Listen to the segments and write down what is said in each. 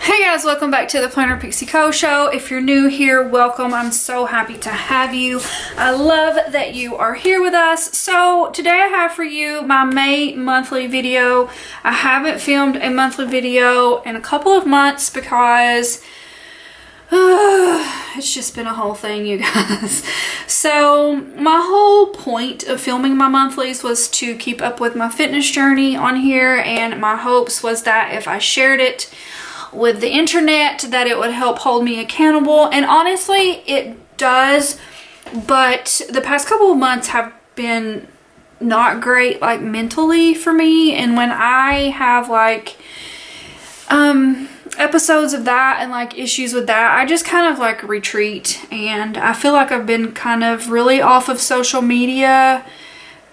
Hey guys, welcome back to the Planner Pixie Co show. If you're new here, welcome. I'm so happy to have you. I love that you are here with us. So today I have for you my May monthly video. I haven't filmed a monthly video in a couple of months because it's just been a whole thing, you guys. So my whole point of filming my monthlies was to keep up with my fitness journey on here, and my hopes was that if I shared it with the internet that it would help hold me accountable, and honestly it does, but the past couple of months have been not great, like mentally for me. And when I have like episodes of that and like issues with that, I just kind of like retreat, and I feel like I've been kind of really off of social media,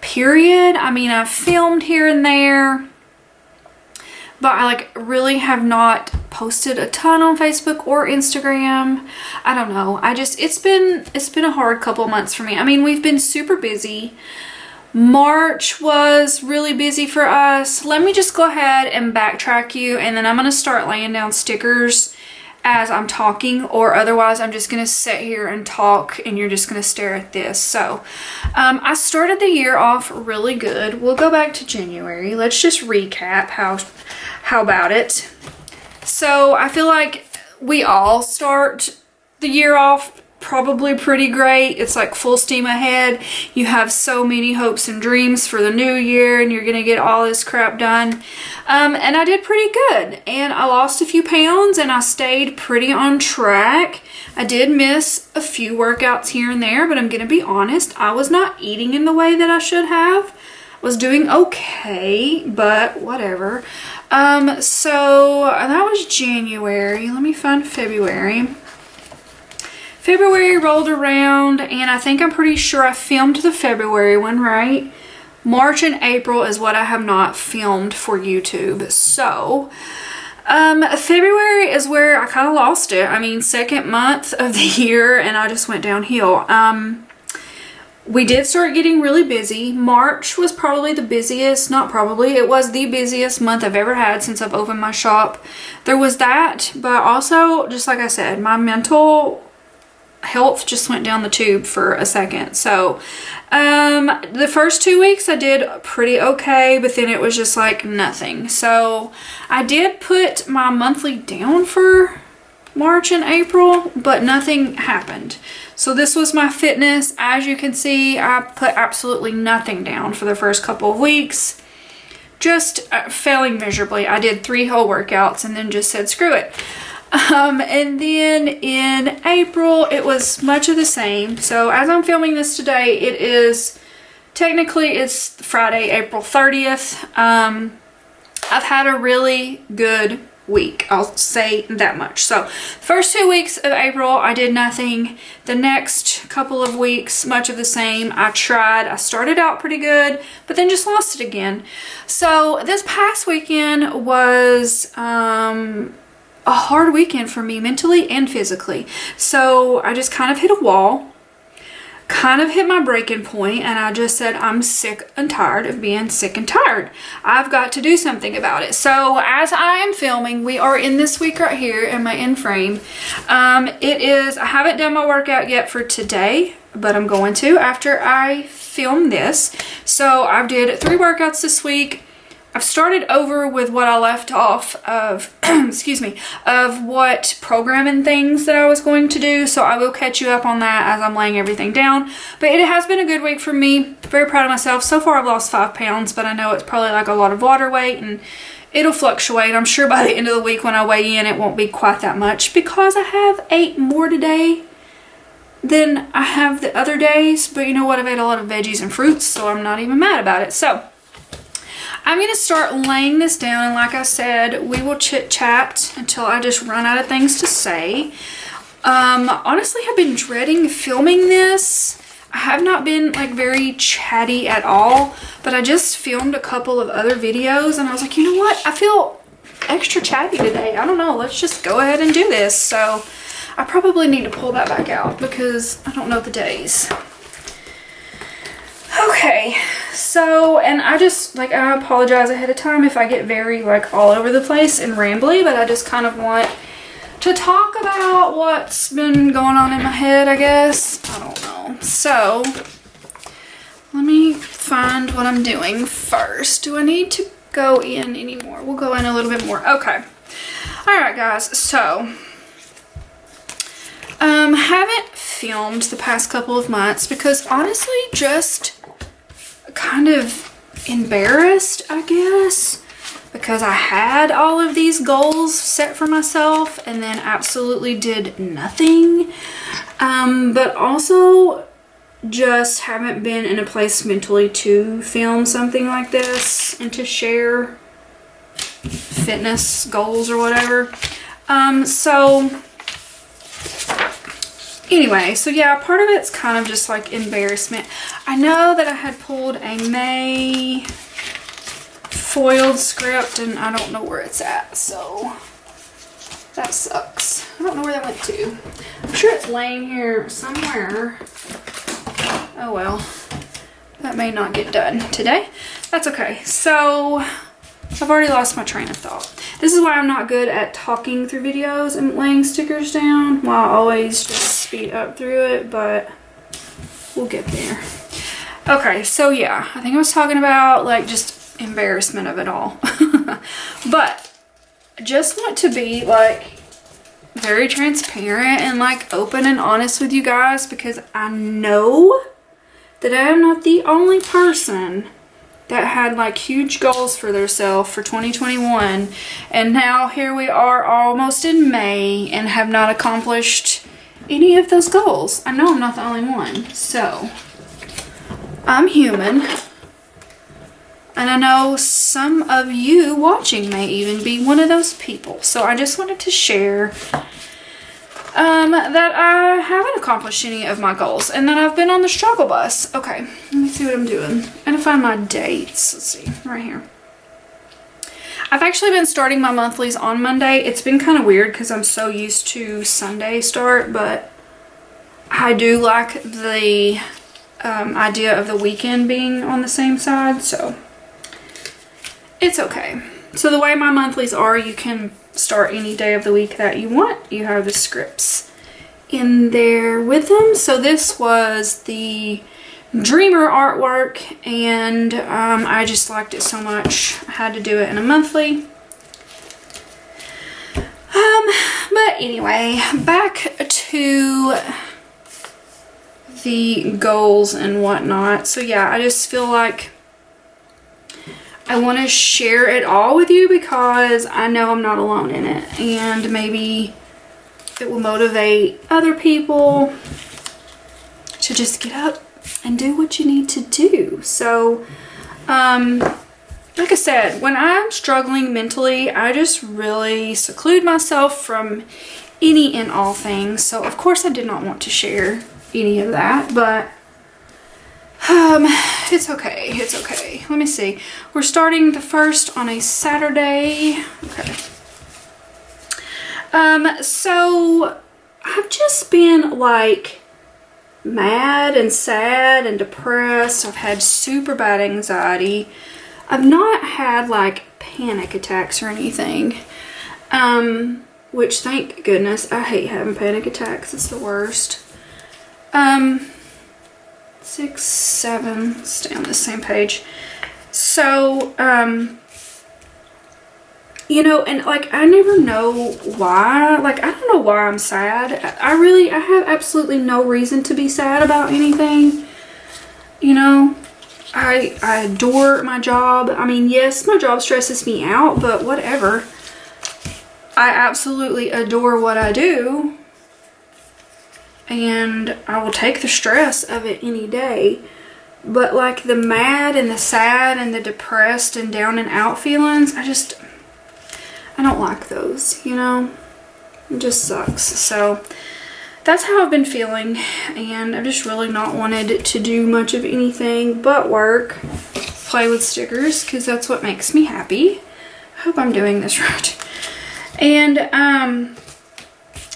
period. I mean, I've filmed here and there, but I like really have not posted a ton on Facebook or Instagram. I don't know. It's been a hard couple months for me. I mean, we've been super busy. March was really busy for us. Let me just go ahead and backtrack you, and then I'm going to start laying down stickers as I'm talking, or otherwise I'm just going to sit here and talk and you're just going to stare at this. So I started the year off really good. We'll go back to January. Let's just recap how about it. So I feel like we all start the year off probably pretty great. It's like full steam ahead. You have so many hopes and dreams for the new year, and you're gonna get all this crap done. And I did pretty good, and I lost a few pounds, and I stayed pretty on track. I did miss a few workouts here and there, but I'm gonna be honest, I was not eating in the way that I should have. Was doing okay, but whatever. So that was January. Let me find February. February rolled around, and I think I'm pretty sure I filmed the February one, right? March and April is what I have not filmed for YouTube. So February is where I kind of lost it. I mean, second month of the year, and I just went downhill. We did start getting really busy. March was probably the busiest, not probably, it was the busiest month I've ever had since I've opened my shop. There was that, but also, just like I said, my mental health just went down the tube for a second. So the first 2 weeks I did pretty okay, but then it was just like nothing. So I did put my monthly down for March and April, but nothing happened. So this was my fitness. As you can see, I put absolutely nothing down for the first couple of weeks, just failing miserably. I did 3 whole workouts and then just said screw it. And then in April it was much of the same. So as I'm filming this today, it is technically it's Friday, April 30th. I've had a really good week, I'll say that much. So first 2 weeks of April I did nothing. The next couple of weeks, much of the same. I started out pretty good, but then just lost it again. So this past weekend was a hard weekend for me mentally and physically. So I just kind of hit a wall, kind of hit my breaking point, and I just said I'm sick and tired of being sick and tired. I've got to do something about it. So as I am filming, we are in this week right here in my end frame. I haven't done my workout yet for today, but I'm going to after I film this. So I did 3 workouts this week. I've started over with what I left off of, excuse me, of what programming things that I was going to do. So I will catch you up on that as I'm laying everything down. But it has been a good week for me. Very proud of myself. So far I've lost 5 pounds, but I know it's probably like a lot of water weight, and it'll fluctuate. I'm sure by the end of the week when I weigh in, it won't be quite that much because I have 8 more today than I have the other days. But you know what? I've ate a lot of veggies and fruits, so I'm not even mad about it. So I'm going to start laying this down, and like I said, we will chit chat until I just run out of things to say. Honestly, I've been dreading filming this. I have not been like very chatty at all, but I just filmed a couple of other videos and I was like, you know what? I feel extra chatty today. I don't know. Let's just go ahead and do this. So I probably need to pull that back out because I don't know the days. Okay, so, and I just, like, I apologize ahead of time if I get very, like, all over the place and rambly, but I just kind of want to talk about what's been going on in my head, I guess. I don't know. So, let me find what I'm doing first. Do I need to go in anymore? We'll go in a little bit more. Okay. All right, guys. So, haven't filmed the past couple of months because honestly, just kind of embarrassed, I guess, because I had all of these goals set for myself and then absolutely did nothing. But also just haven't been in a place mentally to film something like this and to share fitness goals or whatever. Anyway, so yeah, part of it's kind of just like embarrassment. I know that I had pulled a May foiled script and I don't know where it's at, so that sucks. I don't know where that went to. I'm sure it's laying here somewhere. Oh well, that may not get done today. That's okay. So I've already lost my train of thought. This is why I'm not good at talking through videos and laying stickers down. Well, I always just speed up through it, but we'll get there. Okay, so yeah, I think I was talking about like just embarrassment of it all. But I just want to be like very transparent and like open and honest with you guys because I know that I am not the only person that had like huge goals for themselves for 2021, and now here we are almost in May and have not accomplished any of those goals. I know I'm not the only one, so I'm human, and I know some of you watching may even be one of those people. So I just wanted to share that I haven't accomplished any of my goals and that I've been on the struggle bus. Okay, let me see what I'm doing. I'm gonna find my dates. Let's see, right here. I've actually been starting my monthlies on Monday. It's been kind of weird because I'm so used to Sunday start, but I do like the idea of the weekend being on the same side, so it's okay. So the way my monthlies are, you can start any day of the week that you want. You have the scripts in there with them. So this was the Dreamer artwork, and I just liked it so much I had to do it in a monthly. But anyway, back to the goals and whatnot. So yeah, I just feel like I want to share it all with you because I know I'm not alone in it, and maybe it will motivate other people to just get up and do what you need to do. So, like I said, when I'm struggling mentally, I just really seclude myself from any and all things. So, of course, I did not want to share any of that, but it's okay. It's okay. Let me see. We're starting the first on a Saturday. Okay. So I've just been like mad and sad and depressed. I've had super bad anxiety. I've not had like panic attacks or anything. Which thank goodness. I hate having panic attacks. It's the worst. 6, 7, stay on the same page. So, you know, and like, I never know why, like, I don't know why I'm sad. I have absolutely no reason to be sad about anything. You know, I adore my job. I mean, yes, my job stresses me out, but whatever. I absolutely adore what I do. And I will take the stress of it any day. But like the mad and the sad and the depressed and down and out feelings, I don't like those, you know? It just sucks. So that's how I've been feeling. And I've just really not wanted to do much of anything but work, play with stickers, because that's what makes me happy. I hope I'm doing this right. And,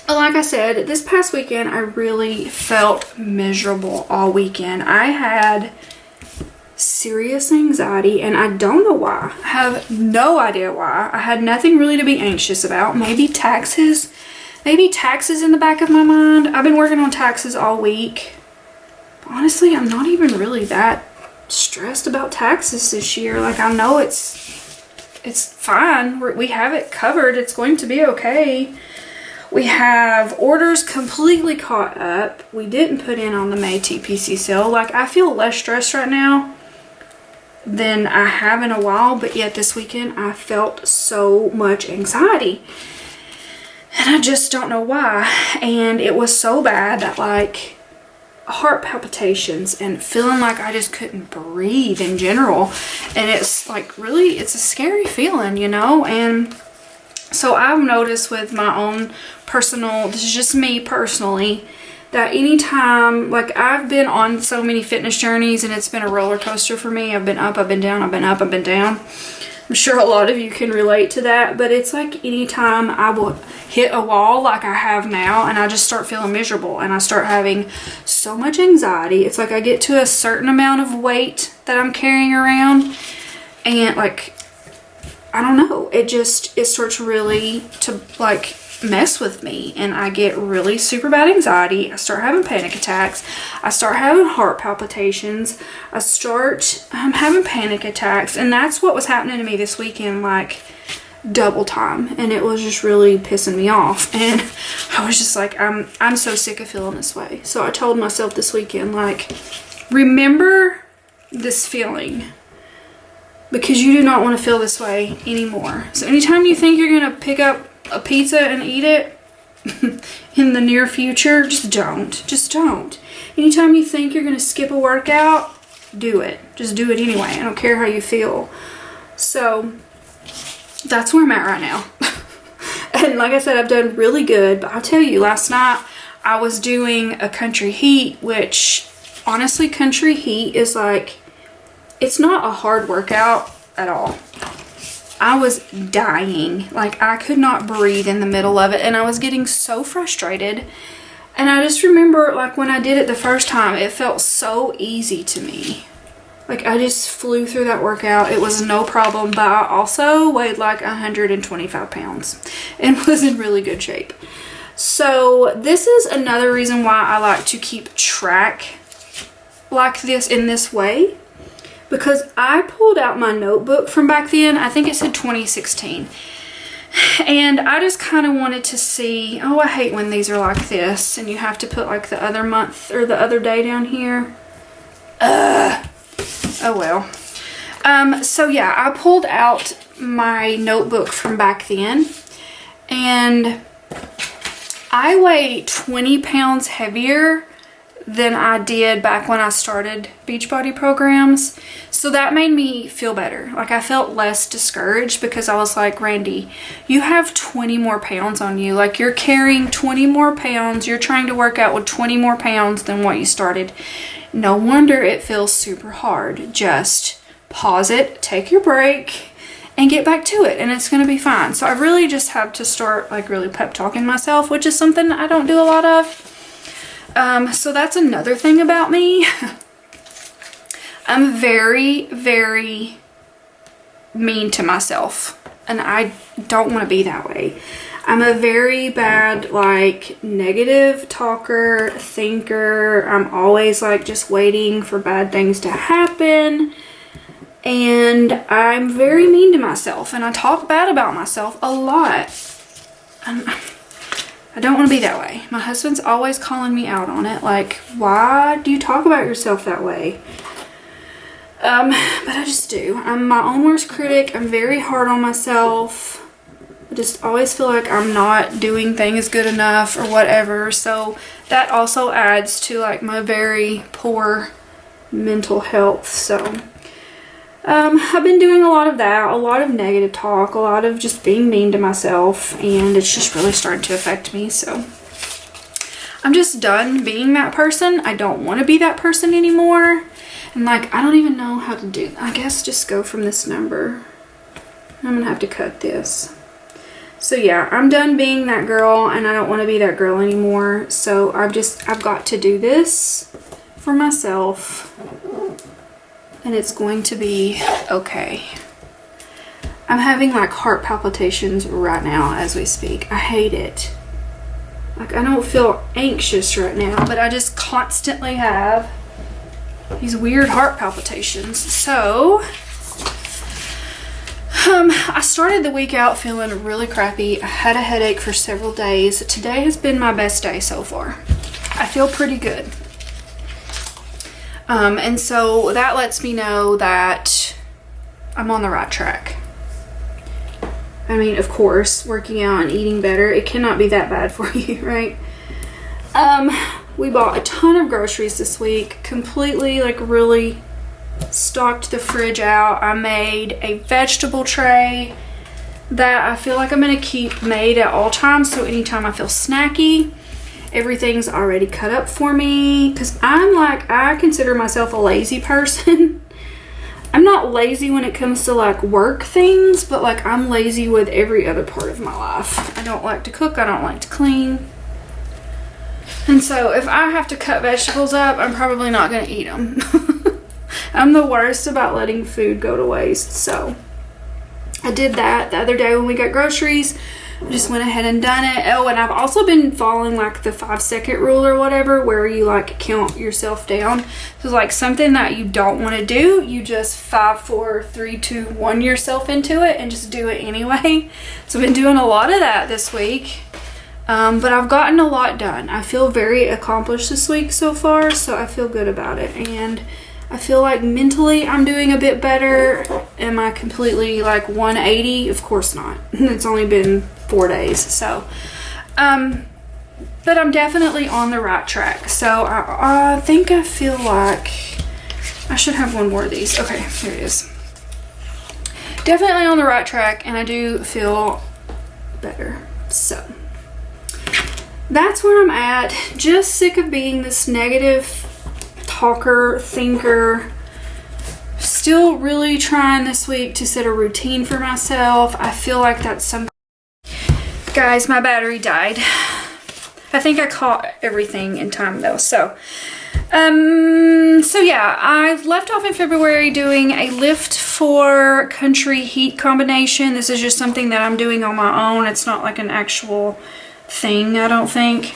like I said, this past weekend, I really felt miserable all weekend. I had serious anxiety, and I don't know why. I have no idea why. I had nothing really to be anxious about. Maybe taxes. Maybe taxes in the back of my mind. I've been working on taxes all week. Honestly, I'm not even really that stressed about taxes this year. Like, I know it's fine. We have it covered. It's going to be okay. We have orders completely caught up. We didn't put in on the May TPC sale. Like, I feel less stressed right now than I have in a while, but yet this weekend I felt so much anxiety. And I just don't know why. And it was so bad that, like, heart palpitations and feeling like I just couldn't breathe in general. And it's like, really, it's a scary feeling, you know? And so I've noticed with my own personal, this is just me personally, that anytime, like, I've been on so many fitness journeys and it's been a roller coaster for me. I've been up, I've been down, I've been up, I've been down. I'm sure a lot of you can relate to that, but it's like anytime I will hit a wall like I have now and I just start feeling miserable and I start having so much anxiety. It's like I get to a certain amount of weight that I'm carrying around and, like, I don't know, it starts really to, like, mess with me, and I get really super bad anxiety. I start having panic attacks. I start having heart palpitations. I start having panic attacks, and that's what was happening to me this weekend, like, double time, and it was just really pissing me off. And I was just like, I'm so sick of feeling this way. So I told myself this weekend, like, remember this feeling, because you do not want to feel this way anymore. So anytime you think you're gonna pick up a pizza and eat it in the near future, just don't. Anytime you think you're gonna skip a workout, do it. Just do it anyway. I don't care how you feel. So that's where I'm at right now. And like I said, I've done really good, but I'll tell you, last night I was doing a country heat, which honestly, country heat is like, it's not a hard workout at all. I was dying. Like, I could not breathe in the middle of it, and I was getting so frustrated. And I just remember, like, when I did it the first time, it felt so easy to me. Like, I just flew through that workout. It was no problem, but I also weighed like 125 pounds and was in really good shape. So this is another reason why I like to keep track like this in this way. Because I pulled out my notebook from back then. I think it said 2016. And I just kind of wanted to see, oh, I hate when these are like this and you have to put like the other month or the other day down here. Oh well. So yeah, I pulled out my notebook from back then, and I weigh 20 pounds heavier than I did back when I started Beachbody programs. So that made me feel better. Like, I felt less discouraged because I was like, Randy, you have 20 more pounds on you. Like, you're carrying 20 more pounds. You're trying to work out with 20 more pounds than what you started. No wonder it feels super hard. Just pause it, take your break, and get back to it, and it's going to be fine. So I really just have to start like really pep talking myself, which is something I don't do a lot of. So that's another thing about me. I'm very, very mean to myself, and I don't want to be that way. I'm a very bad, like, negative talker, thinker. I'm always like just waiting for bad things to happen. And I'm very mean to myself, and I talk bad about myself a lot. I don't want to be that way. My husband's always calling me out on it. Like, why do you talk about yourself that way? But I just do. I'm my own worst critic. I'm very hard on myself. I just always feel like I'm not doing things good enough or whatever. So that also adds to like my very poor mental health. So I've been doing a lot of that, a lot of negative talk, a lot of just being mean to myself, and it's just really starting to affect me. So I'm just done being that person. I don't want to be that person anymore. And like, I don't even know how to do that. I guess just go from this number. I'm gonna have to cut this. So yeah, I'm done being that girl, and I don't want to be that girl anymore. So I've got to do this for myself. and it's going to be okay. I'm having like heart palpitations right now as we speak. I hate it. Like, I don't feel anxious right now, but I just constantly have these weird heart palpitations. So I started the week out feeling really crappy. I had a headache for several days. Today has been my best day so far. I feel pretty good. And so that lets me know that I'm on the right track. I mean, of course, working out and eating better, it cannot be that bad for you, right? We bought a ton of groceries this week, completely, like, really stocked the fridge out. I made a vegetable tray that I feel like I'm gonna keep made at all times, so anytime I feel snacky, everything's already cut up for me, because I consider myself a lazy person. I'm not lazy when it comes to like work things, but like I'm lazy with every other part of my life. I don't like to cook, I don't like to clean. And so if I have to cut vegetables up, I'm probably not gonna eat them. I'm the worst about letting food go to waste. So I did that the other day when we got groceries. I just went ahead and done it. Oh, and I've also been following like the 5-second rule or whatever, where you like count yourself down. So like something that you don't want to do, you just 5, 4, 3, 2, 1 yourself into it and just do it anyway. So I've been doing a lot of that this week. But I've gotten a lot done. I feel very accomplished this week so far, so I feel good about it. And I feel like mentally I'm doing a bit better. Am I completely like 180? Of course not. It's only been 4 days. So, but I'm definitely on the right track. So I think I feel like I should have one more of these. Okay, here it is. Definitely on the right track, and I do feel better. So that's where I'm at. Just sick of being this negative talker, thinker. Still really trying this week to set a routine for myself. I feel like that's something. Guys, my battery died. I think I caught everything in time though. So yeah, I've left off in February doing a lift for country heat combination. This is just something that I'm doing on my own. It's not like an actual thing, I don't think.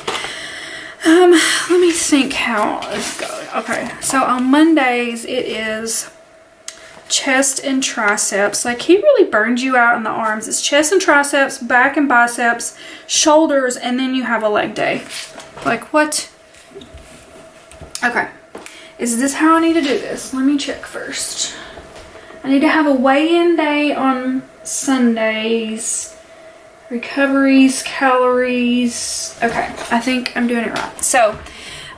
Let me think how it's going. Okay, so on Mondays it is chest and triceps. Like, he really burns you out in the arms. It's chest and triceps, back and biceps, shoulders, and then you have a leg day. Like, what? Okay, is this how I need to do this? Let me check first. I need to have a weigh-in day on Sundays. Recoveries, calories. Okay, I think I'm doing it right. So,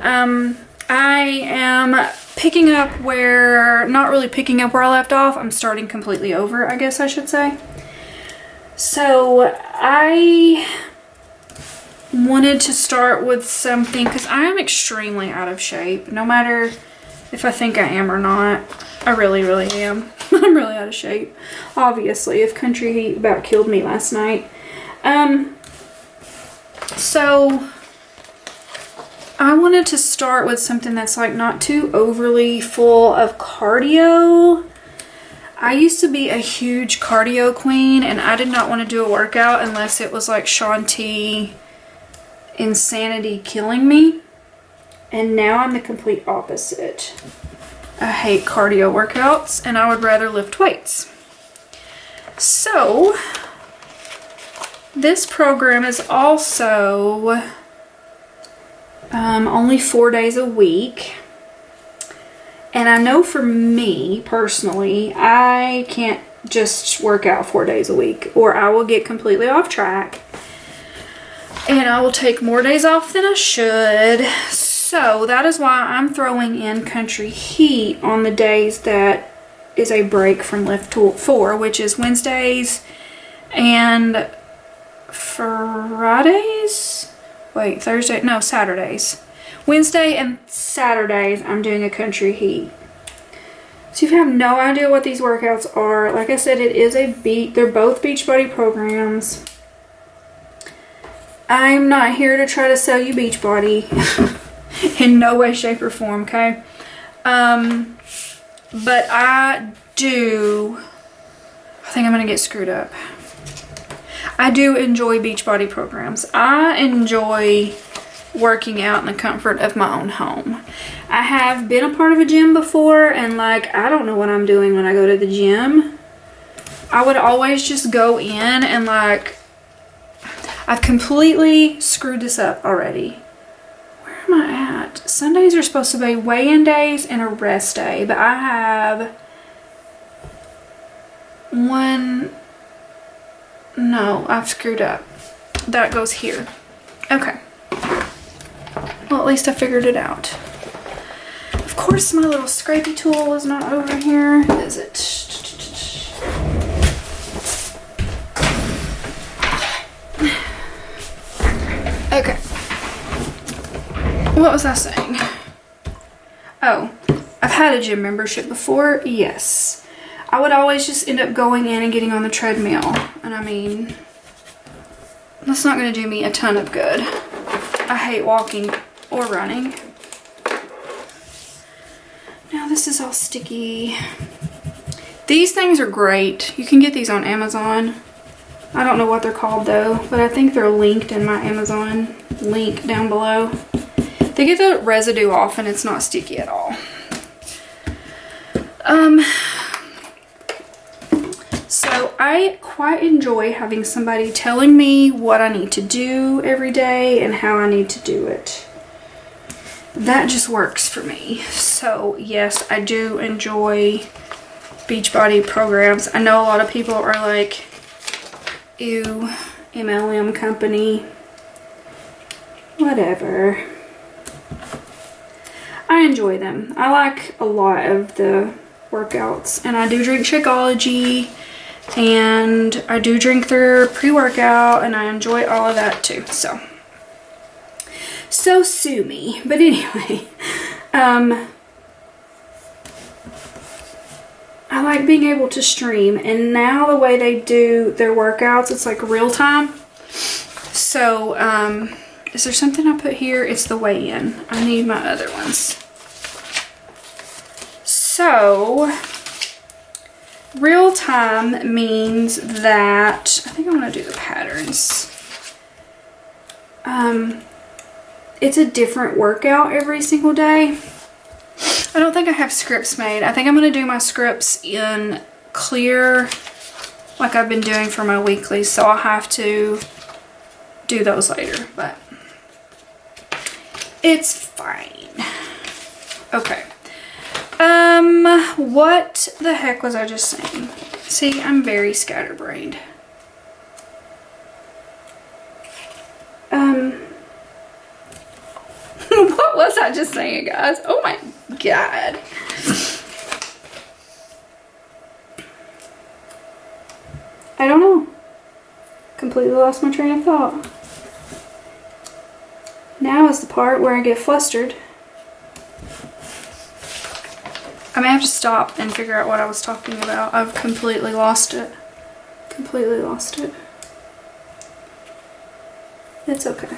I am picking up where, not really picking up where I left off. I'm starting completely over, I guess I should say. So, I wanted to start with something, because I am extremely out of shape. No matter if I think I am or not, I really, really am. I'm really out of shape. Obviously, if country heat about killed me last night. So I wanted to start with something that's like not too overly full of cardio. I used to be a huge cardio queen, and I did not want to do a workout unless it was like Shaun T insanity killing me. And now I'm the complete opposite. I hate cardio workouts, and I would rather lift weights. So this program is also only 4 days a week. And I know for me personally, I can't just work out 4 days a week, or I will get completely off track. And I will take more days off than I should. So that is why I'm throwing in country heat on the days that is a break from Lift 4, which is Wednesdays and Fridays? Wait, Saturdays. Wednesday and Saturdays I'm doing a country heat. So if you have no idea what these workouts are, like I said, it is they're both Beachbody programs. I'm not here to try to sell you Beachbody in no way, shape, or form, okay? but I think I'm gonna get screwed up. I do enjoy Beachbody programs. I enjoy working out in the comfort of my own home. I have been a part of a gym before, and like, I don't know what I'm doing when I go to the gym. I would always just go in and like, I've completely screwed this up already. Where am I at? Sundays are supposed to be weigh-in days and a rest day, but I have one. No, I've screwed up. That goes here. Okay. Well, at least I figured it out. Of course, my little scrapey tool is not over here, is it? Okay. What was I saying? Oh, I've had a gym membership before. Yes. I would always just end up going in and getting on the treadmill. And I mean, that's not going to do me a ton of good. I hate walking or running. Now this is all sticky. These things are great. You can get these on Amazon. I don't know what they're called though, but I think they're linked in my Amazon link down below. They get the residue off and it's not sticky at all. So I quite enjoy having somebody telling me what I need to do every day and how I need to do it. That just works for me. So yes, I do enjoy Beachbody programs. I know a lot of people are like, ew, MLM company, whatever. I enjoy them. I like a lot of the workouts, and I do drink Shakeology, and I do drink their pre-workout, and I enjoy all of that too. So sue me. But anyway, I like being able to stream, and now the way they do their workouts, it's like real time. So is there something I put here? It's the weigh-in. I need my other ones. So real time means that, I think I'm going to do the patterns. It's a different workout every single day. I don't think I have scripts made. I think I'm going to do my scripts in clear like I've been doing for my weeklies, so I'll have to do those later, but it's fine. Okay. What the heck was I just saying? See, I'm very scatterbrained. What was I just saying, guys? Oh my God. I don't know. Completely lost my train of thought. Now is the part where I get flustered. I may have to stop and figure out what I was talking about. I've completely lost it. Completely lost it. It's okay.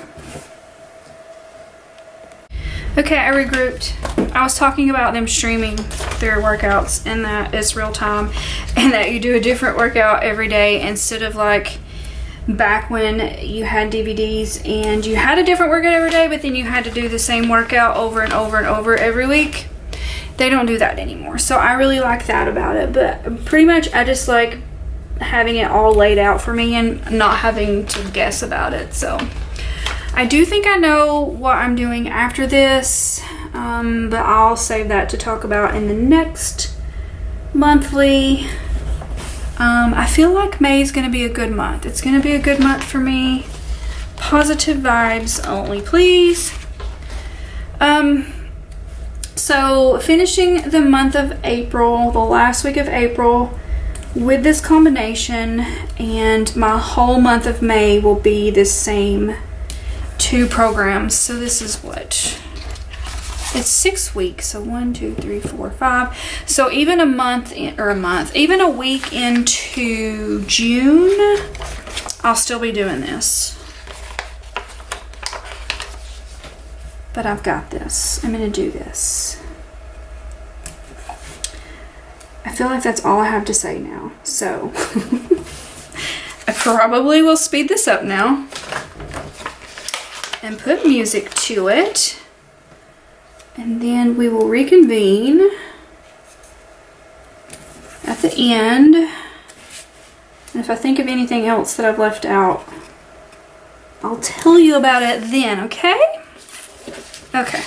Okay, I regrouped. I was talking about them streaming their workouts and that it's real time and that you do a different workout every day instead of like back when you had DVDs and you had a different workout every day, but then you had to do the same workout over and over and over every week. They don't do that anymore. So I really like that about it. But pretty much I just like having it all laid out for me and not having to guess about it. So I do think I know what I'm doing after this, but I'll save that to talk about in the next monthly. I feel like May is going to be a good month. It's going to be a good month for me. Positive vibes only, please. So finishing the month of April, the last week of April, with this combination, and my whole month of May will be the same 2 programs. So this is what? It's 6 weeks. So 1, 2, 3, 4, 5. So even even a week into June, I'll still be doing this. But I've got this. I'm going to do this. feel like that's all I have to say now. So I probably will speed this up now and put music to it. And then we will reconvene at the end. And if I think of anything else that I've left out, I'll tell you about it then, okay? Okay.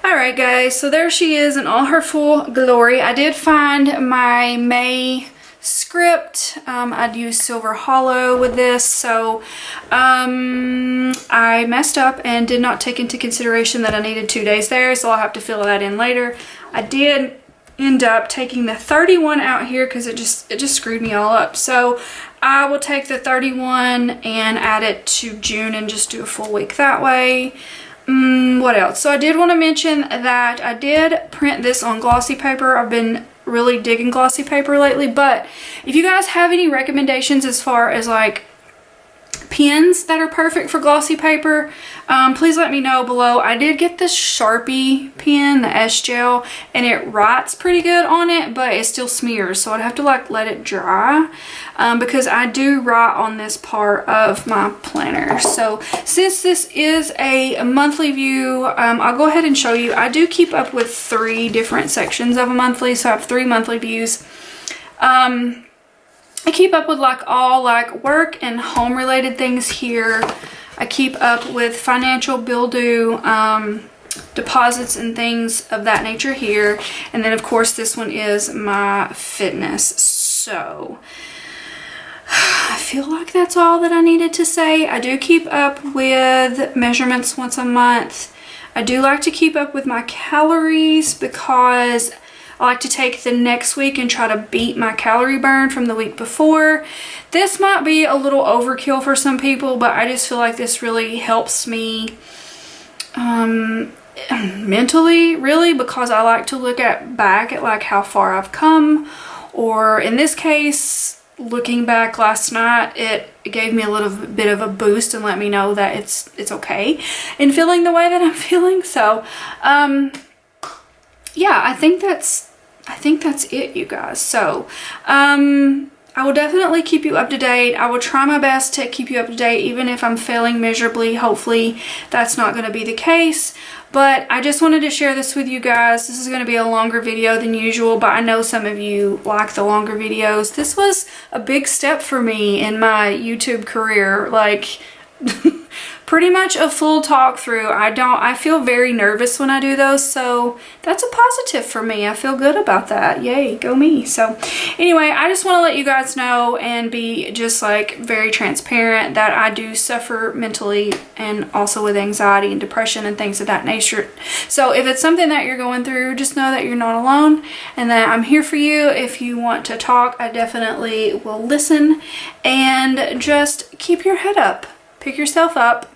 Alright guys, so there she is in all her full glory. I did find my May script. I'd used Silver Hollow with this, so I messed up and did not take into consideration that I needed 2 days there, so I'll have to fill that in later. I did end up taking the 31 out here because it just screwed me all up. So I will take the 31 and add it to June and just do a full week that way. What else? So I did want to mention that I did print this on glossy paper. I've been really digging glossy paper lately, but if you guys have any recommendations as far as like pens that are perfect for glossy paper, please let me know below. I did get this Sharpie pen, the S Gel, and it writes pretty good on it, but it still smears, so I'd have to like let it dry because I do write on this part of my planner. So since this is a monthly view, I'll go ahead and show you. I do keep up with 3 different sections of a monthly, so I have 3 monthly views. I keep up with like all like work and home related things here. I keep up with financial bill due, deposits and things of that nature here. And then of course this one is my fitness. So I feel like that's all that I needed to say. I do keep up with measurements once a month. I do like to keep up with my calories because I like to take the next week and try to beat my calorie burn from the week before. This might be a little overkill for some people, but I just feel like this really helps me mentally, really, because I like to look back at like how far I've come, or in this case, looking back last night, it gave me a little bit of a boost and let me know that it's okay in feeling the way that I'm feeling. So yeah, I think that's it, you guys. So I will definitely keep you up to date. I will try my best to keep you up to date, even if I'm failing miserably. Hopefully that's not going to be the case, but I just wanted to share this with you guys. This is going to be a longer video than usual, but I know some of you like the longer videos. This was a big step for me in my YouTube career, like pretty much a full talk through. I feel very nervous when I do those, so that's a positive for me. I feel good about that. Yay, go me. So anyway, I just want to let you guys know and be just like very transparent that I do suffer mentally and also with anxiety and depression and things of that nature. So if it's something that you're going through, just know that you're not alone and that I'm here for you. If you want to talk, I definitely will listen, and just keep your head up. Pick yourself up.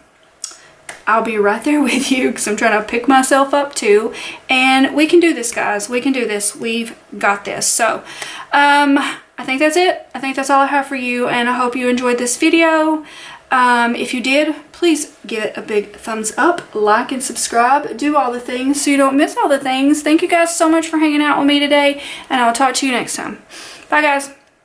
I'll be right there with you because I'm trying to pick myself up too. And we can do this, guys. We can do this. We've got this. So I think that's it. I think that's all I have for you, and I hope you enjoyed this video. If you did, please give it a big thumbs up, like and subscribe, do all the things so you don't miss all the things. Thank you guys so much for hanging out with me today, and I'll talk to you next time. Bye, guys.